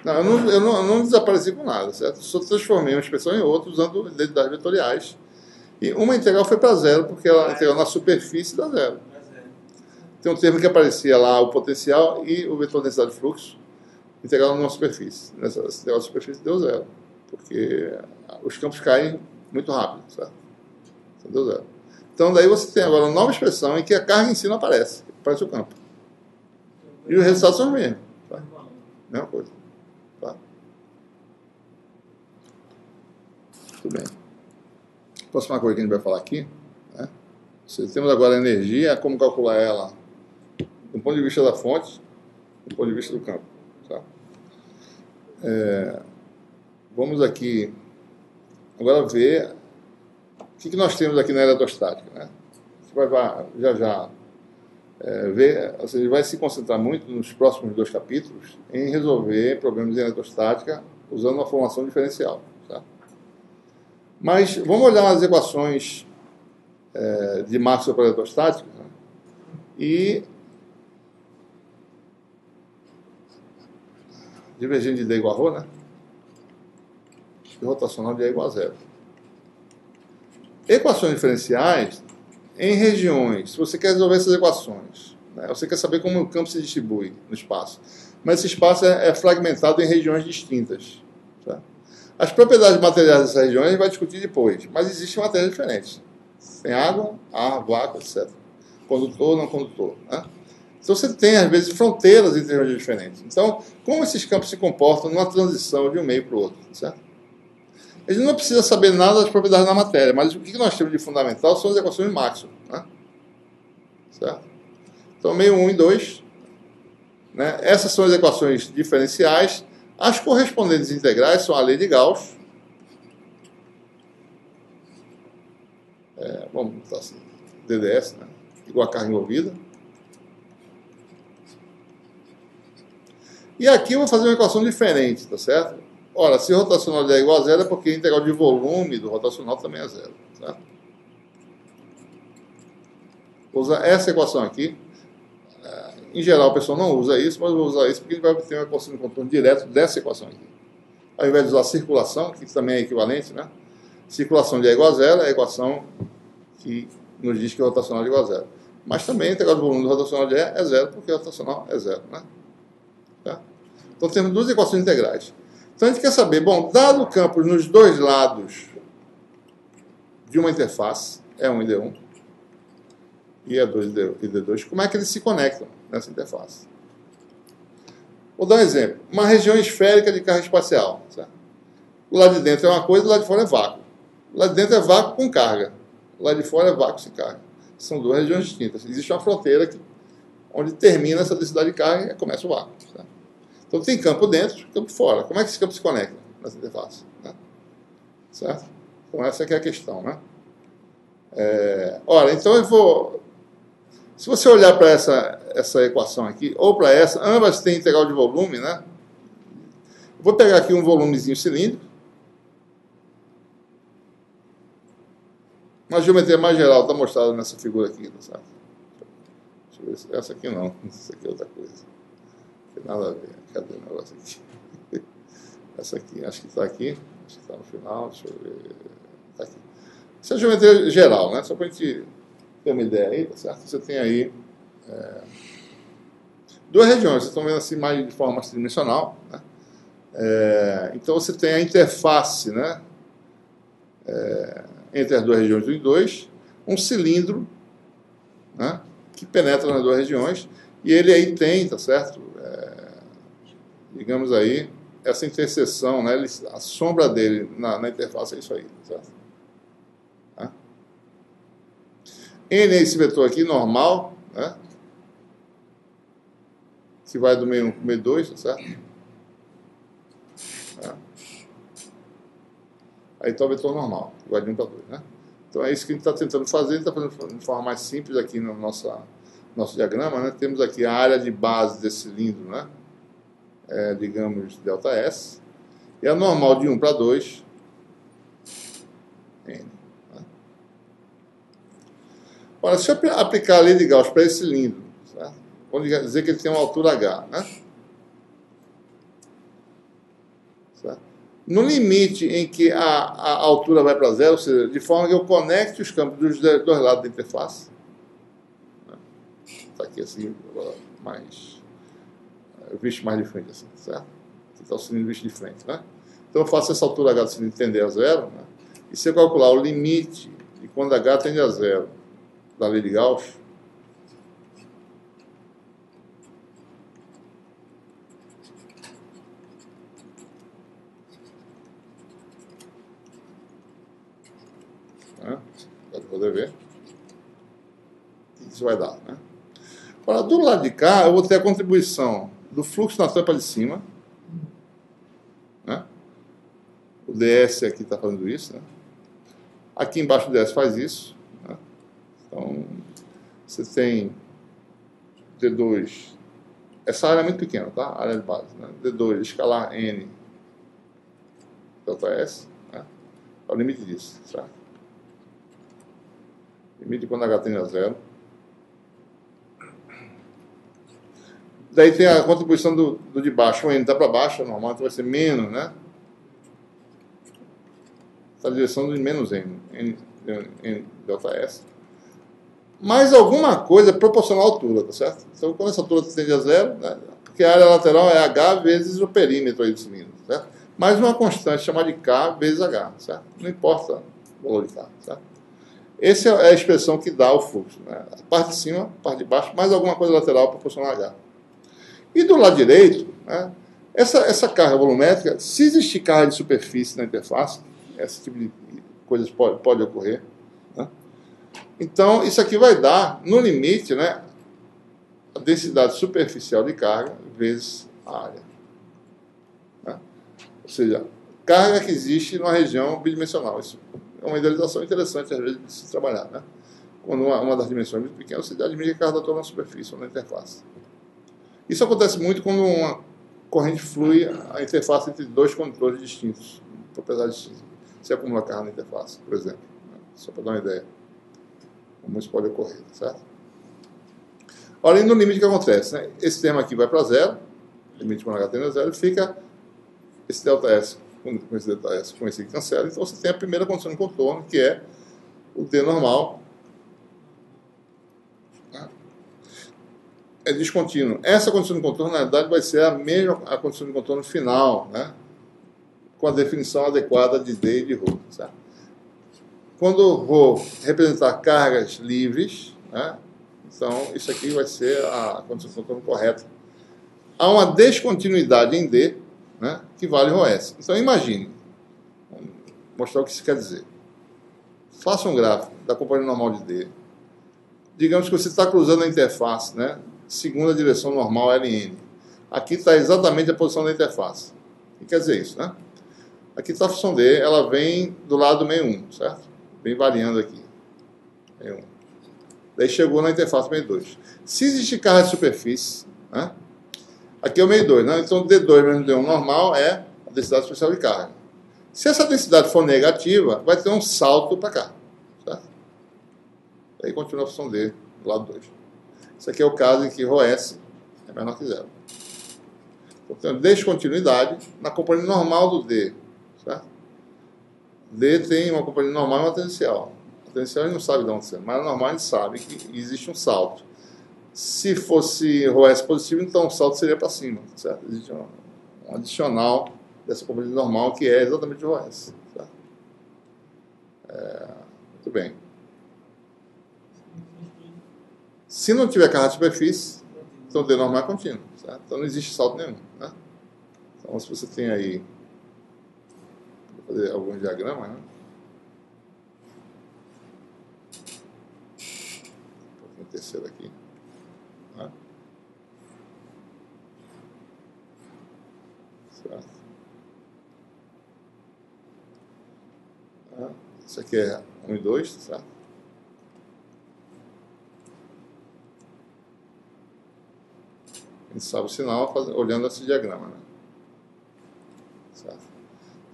Não, eu não desapareci com nada, certo? Só transformei uma expressão em outra usando identidades vetoriais. E uma integral foi para zero, porque ela integral na superfície dá zero. Tem um termo que aparecia lá, o potencial e o vetor densidade de fluxo, integral numa superfície. Nessa integral de superfície deu zero, porque os campos caem muito rápido, certo? Então deu zero. Então daí você tem agora uma nova expressão em que a carga em si não aparece, aparece o campo. E os resultados são os mesmos. Tá? Mesma coisa. Tá? Tudo bem. A próxima coisa que a gente vai falar aqui, né? Temos agora a energia, como calcular ela do ponto de vista da fonte, do ponto de vista do campo. Tá? Vamos aqui agora ver o que nós temos aqui na eletrostática. Né? Você vai já ver, ou seja, vai se concentrar muito nos próximos 2 capítulos em resolver problemas de eletrostática usando uma formação diferencial. Tá? Mas vamos olhar as equações de Maxwell para a eletrostática, né? E divergente de D igual a ρ, né? E rotacional de E igual a zero. Equações diferenciais em regiões. Se você quer resolver essas equações, né? Você quer saber como o campo se distribui no espaço. Mas esse espaço é fragmentado em regiões distintas. Tá? As propriedades materiais dessas regiões a gente vai discutir depois. Mas existem matérias diferentes. Tem água, ar, vácuo, etc. Condutor, não condutor. Né? Então você tem, às vezes, fronteiras entre regiões diferentes. Então, como esses campos se comportam numa transição de um meio para o outro, certo? A gente não precisa saber nada das propriedades da matéria, mas o que nós temos de fundamental são as equações de Maxwell, né? Certo? Então, meio 1 e 2, né? Essas são as equações diferenciais. As correspondentes integrais são a lei de Gauss. Vamos botar assim, DDS, né? Igual a carga envolvida. E aqui eu vou fazer uma equação diferente, tá certo? Ora, se o rotacional de E é igual a zero, é porque a integral de volume do rotacional também é zero, certo? Vou usar essa equação aqui. Em geral, o pessoal não usa isso, mas eu vou usar isso porque a gente vai ter uma equação de contorno direto dessa equação aqui. Ao invés de usar a circulação, que também é equivalente, né? Circulação de E igual a zero é a equação que nos diz que o rotacional é igual a zero. Mas também a integral de volume do rotacional de E é zero, porque o rotacional é zero, né? Tá? Então temos 2 equações integrais. Então a gente quer saber, bom, dado o campo nos 2 lados de uma interface, E1 e D1, e E2 e D2, como é que eles se conectam nessa interface? Vou dar um exemplo. Uma região esférica de carga espacial. Certo? O lado de dentro é uma coisa, o lado de fora é vácuo. O lado de dentro é vácuo com carga. O lado de fora é vácuo sem carga. São 2 regiões distintas. Existe uma fronteira onde termina essa densidade de carga e começa o vácuo. Certo? Então tem campo dentro, campo fora. Como é que esse campo se conecta nessa interface? Né? Certo? Então essa é a questão, né? Ora, então eu vou... Se você olhar para essa equação aqui, ou para essa, ambas têm integral de volume, né? Eu vou pegar aqui um volumezinho cilíndrico. Uma geometria mais geral está mostrada nessa figura aqui, tá certo? Deixa eu ver se essa aqui não. Essa aqui é outra coisa. Não tem nada a ver. Cadê o negócio aqui? Essa aqui, acho que está aqui. Acho que está no final. Deixa eu ver. Está aqui. Essa é a geometria geral, né? Só para a gente ter uma ideia aí, tá certo? Você tem aí 2 regiões. Vocês estão vendo assim de forma mais tridimensional, né? Então você tem a interface, né? Entre as 2 regiões 1 e 2, um cilindro, né? Que penetra nas 2 regiões, e ele aí tem, tá certo? Digamos aí, essa interseção, né? A sombra dele na interface é isso aí, tá certo? Tá? N é esse vetor aqui, normal, né? Que vai do meio 1 para o meio 2, tá certo? Tá? Aí está o vetor normal, vai de 1 para 2, né? Então é isso que a gente está tentando fazer, a gente está fazendo de forma mais simples aqui no nosso diagrama, né? Temos aqui a área de base desse cilindro, né? Digamos, ΔS, e a normal de 1 para 2, N. Né? Ora, se eu aplicar a lei de Gauss para esse cilindro, certo? Vamos dizer que ele tem uma altura H, né? No limite em que a altura vai para zero, ou seja, de forma que eu conecte os campos dos dois lados da interface. Está aqui assim, mais visto mais de frente, assim, certo? Aqui está o cilindro visto de frente, né? Então eu faço essa altura H do cilindro tender a zero, né? E se eu calcular o limite de quando H tende a zero da lei de Gauss, né? Pode poder ver. O que isso vai dar, né? Agora, do lado de cá, eu vou ter a contribuição do fluxo na tampa de cima, né? O DS aqui está fazendo isso, né? Aqui embaixo do DS faz isso, né? Então, você tem D2, essa área é muito pequena, tá? A área de base, né? D2 escalar N ΔS, né? É o limite disso, certo? Limite quando H tende a zero. Daí tem a contribuição do de baixo, o N está para baixo, normal, então vai ser menos, né? Está na direção de menos N ΔS. Mais alguma coisa proporcional à altura, tá certo? Então, quando essa altura tende a zero, né? Porque a área lateral é H vezes o perímetro aí do cilindro, certo? Mais uma constante chamada de K vezes H, certo? Não importa o valor de K, certo? Essa é a expressão que dá o fluxo, né? A parte de cima, a parte de baixo, mais alguma coisa lateral proporcional a H. E do lado direito, né, essa carga volumétrica, se existir carga de superfície na interface, esse tipo de coisas pode ocorrer. Né? Então, isso aqui vai dar, no limite, né, a densidade superficial de carga vezes a área. Né? Ou seja, carga que existe numa região bidimensional. Isso é uma idealização interessante, às vezes, de se trabalhar. Né? Quando uma das dimensões é muito pequena, você admite que a carga está toda na superfície ou na interface. Isso acontece muito quando uma corrente flui a interface entre dois condutores distintos, propriedades distintas. Se acumula carga na interface, por exemplo. Né? Só para dar uma ideia. Como isso pode ocorrer, certo? Olha, no limite, o que acontece? Né? Esse termo aqui vai para zero, limite quando H tende a zero, e fica esse ΔS, com esse ΔS, com esse que cancela. Então você tem a primeira condição de contorno, que é o D normal. É descontínuo. Essa condição de contorno, na verdade, vai ser a mesma a condição de contorno final, né? Com a definição adequada de D e de ρ. Certo? Quando ρ representar cargas livres, né? Então isso aqui vai ser a condição de contorno correta. Há uma descontinuidade em D, né? Que vale ρS. Então imagine, vou mostrar o que isso quer dizer. Faça um gráfico da componente normal de D. Digamos que você está cruzando a interface, né? Segundo a direção normal LN. Aqui está exatamente a posição da interface. O que quer dizer isso, né? Aqui está a função D, ela vem do lado do meio 1, certo? Vem variando aqui. Meio 1. Daí chegou na interface meio 2. Se existir carga de superfície, né? Aqui é o meio 2, né? Então D2 menos D1 normal é a densidade especial de carga. Se essa densidade for negativa, vai ter um salto para cá, certo? Daí continua a função D do lado 2. Isso aqui é o caso em que ρS é menor que zero. Então, tem descontinuidade na componente normal do D. Certo? D tem uma componente normal e uma tangencial. A tangencial ele não sabe de onde é, mas a normal ele sabe que existe um salto. Se fosse ρS positivo, então o salto seria para cima. Certo? Existe um adicional dessa componente normal que é exatamente o ρS. Certo? Muito bem. Se não tiver carga de superfície, então o D normal é contínuo. Certo? Então não existe salto nenhum. Né? Então se você tem aí, vou fazer alguns diagramas, né? Um pouquinho terceiro aqui. Né? Certo? Isso aqui é 1 e 2, certo? A gente sabe o sinal olhando esse diagrama, né?